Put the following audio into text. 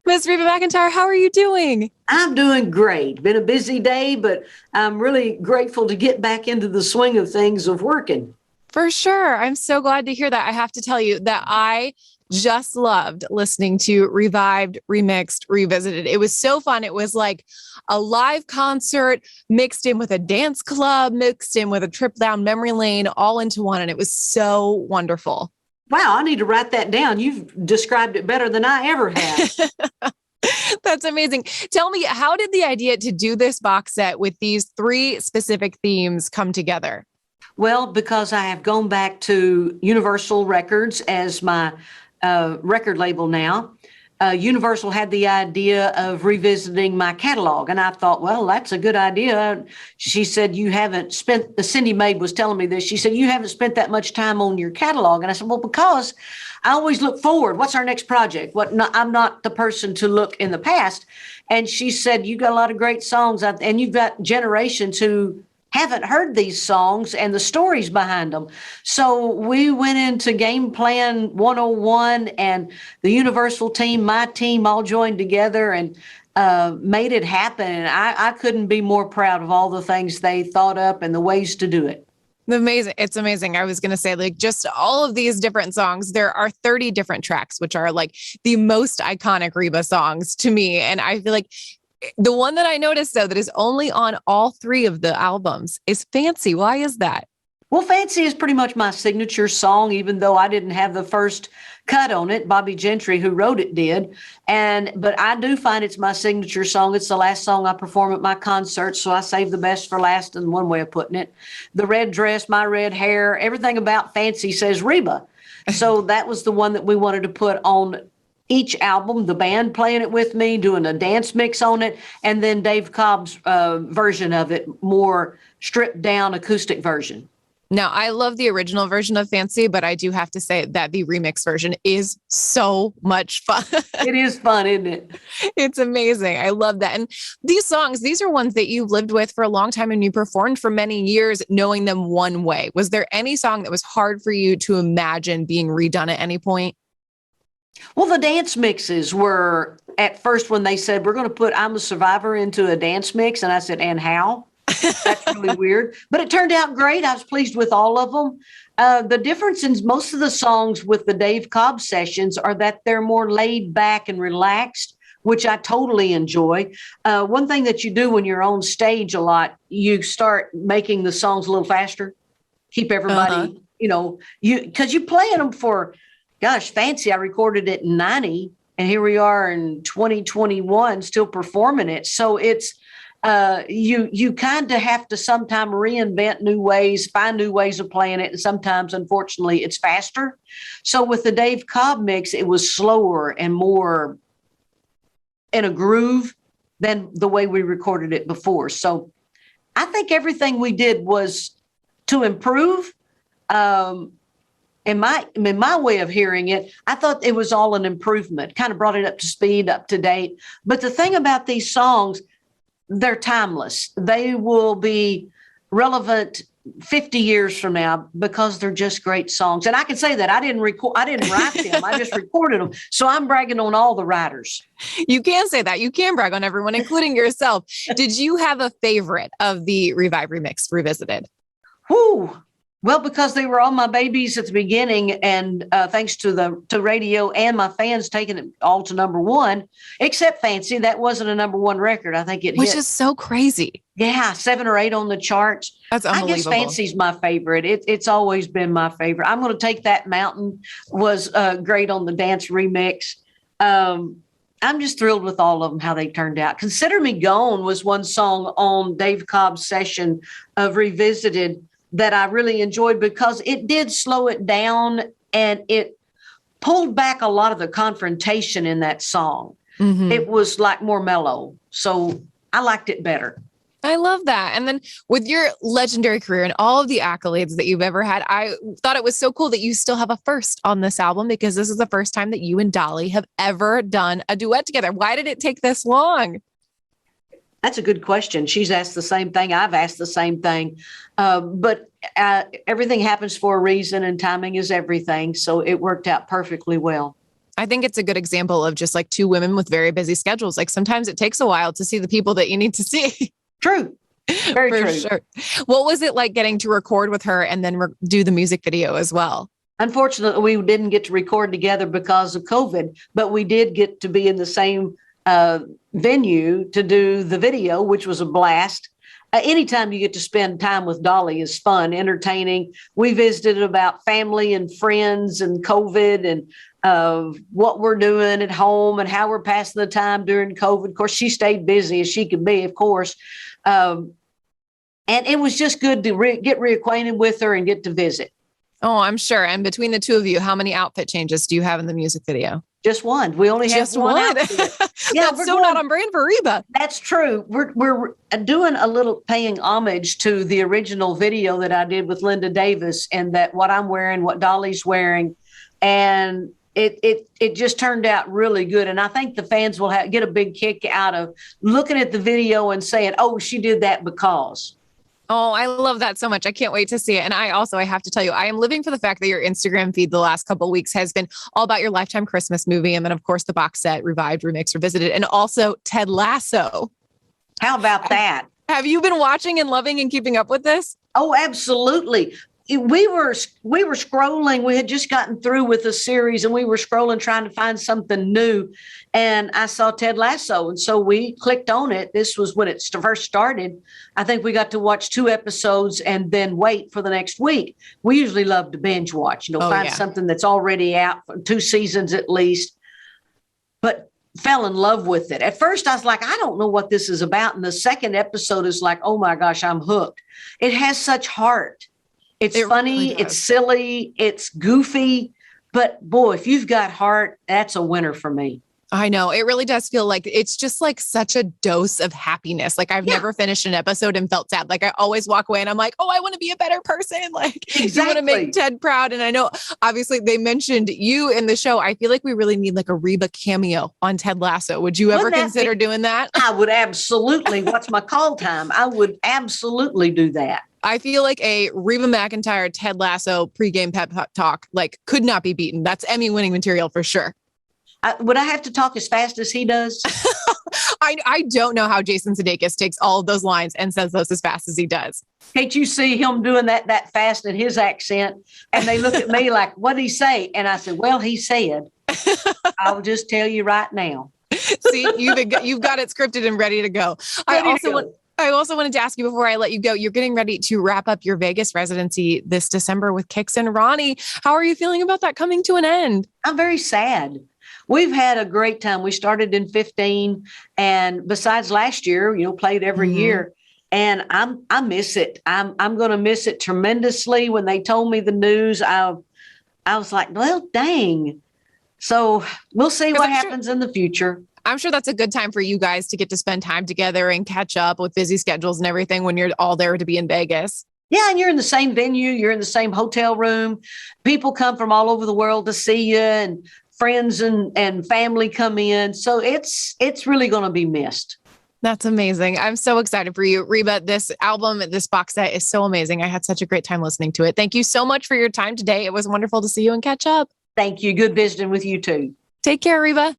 Miss Reba McEntire, how are you doing? I'm doing great. Been a busy day, but I'm really grateful to get back into the swing of things of working. For sure. I'm so glad to hear that. I have to tell you that I just loved listening to Revived, Remixed, Revisited. It was so fun. It was like a live concert mixed in with a dance club, mixed in with a trip down memory lane, all into one. And it was so wonderful. Wow, I need to write that down. You've described it better than I ever have. That's amazing. Tell me, how did the idea to do this box set with these three specific themes come together? Well, because I have gone back to Universal Records as my record label now. Universal had the idea of revisiting my catalog, and I thought, well, that's a good idea. She said, you haven't spent, the Cindy Maid was telling me this. She said, you haven't spent that much time on your catalog. And I said, well, because I always look forward. What's our next project? I'm not the person to look in the past. And she said, you got a lot of great songs, and you've got generations who haven't heard these songs and the stories behind them. So we went into Game Plan 101, and the Universal team, my team, all joined together and made it happen. And I couldn't be more proud of all the things they thought up and the ways to do it. Amazing. It's amazing. I was going to say, like, just all of these different songs. There are 30 different tracks, which are like the most iconic Reba songs to me. And I feel like the one that I noticed, though, that is only on all three of the albums is Fancy. Why is that? Well, Fancy is pretty much my signature song, even though I didn't have the first cut on it. Bobby Gentry, who wrote it, did. But I do find it's my signature song. It's the last song I perform at my concerts, so I save the best for last, in one way of putting it. The red dress, my red hair, everything about Fancy says Reba. So that was the one that we wanted to put on each album, the band playing it with me, doing a dance mix on it, and then Dave Cobb's version of it, more stripped down acoustic version. Now, I love the original version of Fancy, but I do have to say that the remix version is so much fun. It is fun, isn't it? It's amazing. I love that. And these songs, these are ones that you've lived with for a long time and you performed for many years knowing them one way. Was there any song that was hard for you to imagine being redone at any point? Well, the dance mixes were at first when they said, we're going to put I'm a Survivor into a dance mix. And I said, and how? That's really weird. But it turned out great. I was pleased with all of them. The difference in most of the songs with the Dave Cobb sessions are that they're more laid back and relaxed, which I totally enjoy. One thing that you do when you're on stage a lot, you start making the songs a little faster, keep everybody, because you're playing them for, gosh, Fancy, I recorded it in 90, and here we are in 2021 still performing it. So it's you kind of have to sometimes reinvent new ways, find new ways of playing it. And sometimes, unfortunately, it's faster. So with the Dave Cobb mix, it was slower and more in a groove than the way we recorded it before. So I think everything we did was to improve. In my way of hearing it, I thought it was all an improvement, kind of brought it up to speed, up to date. But the thing about these songs, they're timeless. They will be relevant 50 years from now because they're just great songs. And I can say that I didn't write them. I just recorded them. So I'm bragging on all the writers. You can say that. You can brag on everyone, including yourself. Did you have a favorite of the Revive Remix Revisited? Whoo. Well, because they were all my babies at the beginning, and thanks to radio and my fans taking it all to number one, except Fancy, that wasn't a number one record. I think Which is so crazy. Yeah, 7 or 8 on the charts. That's unbelievable. I guess Fancy's my favorite. It's always been my favorite. I'm going to Take That Mountain was great on the dance remix. I'm just thrilled with all of them, how they turned out. Consider Me Gone was one song on Dave Cobb's session of Revisited that I really enjoyed because it did slow it down and it pulled back a lot of the confrontation in that song. Mm-hmm. It was like more mellow. So I liked it better. I love that. And then with your legendary career and all of the accolades that you've ever had, I thought it was so cool that you still have a first on this album because this is the first time that you and Dolly have ever done a duet together. Why did it take this long? That's a good question. She's asked the same thing. I've asked the same thing. But everything happens for a reason and timing is everything. So it worked out perfectly well. I think it's a good example of just like two women with very busy schedules. Like sometimes it takes a while to see the people that you need to see. True. Very For true. sure. What was it like getting to record with her and then do the music video as well? Unfortunately, we didn't get to record together because of COVID, but we did get to be in the same venue to do the video, which was a blast. Anytime you get to spend time with Dolly is fun, entertaining. We visited about family and friends and COVID and what we're doing at home and how we're passing the time during COVID. Of course, she stayed busy as she could be, of course. And it was just good to get reacquainted with her and get to visit. Oh, I'm sure. And between the two of you, how many outfit changes do you have in the music video? Just one. We only have Just one. Yeah, that's so not on brand for Reba. That's true. We're doing a little paying homage to the original video that I did with Linda Davis, and that what I'm wearing, what Dolly's wearing, and it just turned out really good. And I think the fans will get a big kick out of looking at the video and saying, "Oh, she did that because." Oh, I love that so much. I can't wait to see it. And I have to tell you, I am living for the fact that your Instagram feed the last couple of weeks has been all about your Lifetime Christmas movie. And then, of course, the box set, Revived, Remixed, Revisited, and also Ted Lasso. How about that? Have you been watching and loving and keeping up with this? Oh, absolutely. We were scrolling. We had just gotten through with a series and we were scrolling, trying to find something new. And I saw Ted Lasso. And so we clicked on it. This was when it first started. I think we got to watch 2 episodes and then wait for the next week. We usually love to binge watch, find something that's already out for 2 seasons at least. But fell in love with it. At first, I was like, I don't know what this is about. And the second episode is like, oh my gosh, I'm hooked. It has such heart. It's funny, really, it's silly, it's goofy, but boy, if you've got heart, that's a winner for me. I know. It really does feel like it's just like such a dose of happiness. Like I've never finished an episode and felt sad. Like I always walk away and I'm like, oh, I want to be a better person. Like exactly. You want to make Ted proud. And I know obviously they mentioned you in the show. I feel like we really need like a Reba cameo on Ted Lasso. Would you ever consider doing that? I would absolutely. What's my call time? I would absolutely do that. I feel like a Reba McEntire, Ted Lasso pregame pep talk like could not be beaten. That's Emmy winning material for sure. Would I have to talk as fast as he does? I don't know how Jason Sudeikis takes all of those lines and says those as fast as he does. Can't you see him doing that fast in his accent? And they look at me like, what did he say? And I said, well, he said, I'll just tell you right now. See, you've got it scripted and ready to go. I also wanted to ask you before I let you go, you're getting ready to wrap up your Vegas residency this December with Kix and Ronnie. How are you feeling about that coming to an end? I'm very sad. We've had a great time. We started in 2015, and besides last year, played every year. And I miss it. I'm going to miss it tremendously. When they told me the news, I was like, well, dang. So we'll see what happens in the future. I'm sure that's a good time for you guys to get to spend time together and catch up with busy schedules and everything when you're all there to be in Vegas. Yeah, and you're in the same venue. You're in the same hotel room. People come from all over the world to see you, and friends and family come in. So it's really going to be missed. That's amazing. I'm so excited for you. Reba, this album, this box set is so amazing. I had such a great time listening to it. Thank you so much for your time today. It was wonderful to see you and catch up. Thank you. Good visiting with you too. Take care, Reba.